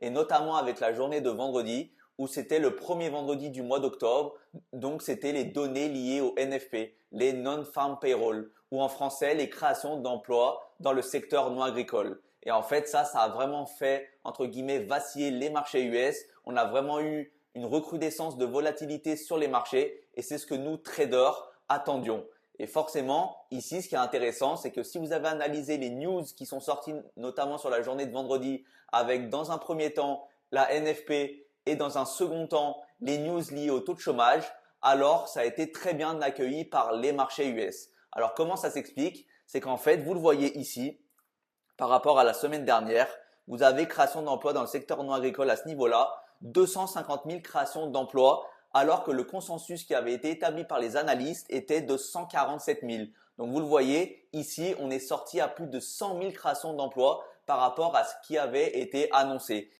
et notamment avec la journée de vendredi où c'était le premier vendredi du mois d'octobre, donc c'était les données liées au NFP, les Non-Farm Payroll, ou en français les créations d'emplois dans le secteur non agricole. Et en fait, ça a vraiment fait, entre guillemets, vaciller les marchés US. On a vraiment eu une recrudescence de volatilité sur les marchés et c'est ce que nous, traders, attendions. Et forcément, ici, ce qui est intéressant, c'est que si vous avez analysé les news qui sont sorties notamment sur la journée de vendredi avec dans un premier temps la NFP et dans un second temps les news liées au taux de chômage, alors ça a été très bien accueilli par les marchés US. Alors comment ça s'explique? C'est qu'en fait, vous le voyez ici, par rapport à la semaine dernière, vous avez création d'emplois dans le secteur non agricole à ce niveau-là, 250 000 créations d'emplois, alors que le consensus qui avait été établi par les analystes était de 147 000. Donc vous le voyez, ici, on est sorti à plus de 100 000 créations d'emplois par rapport à ce qui avait été annoncé.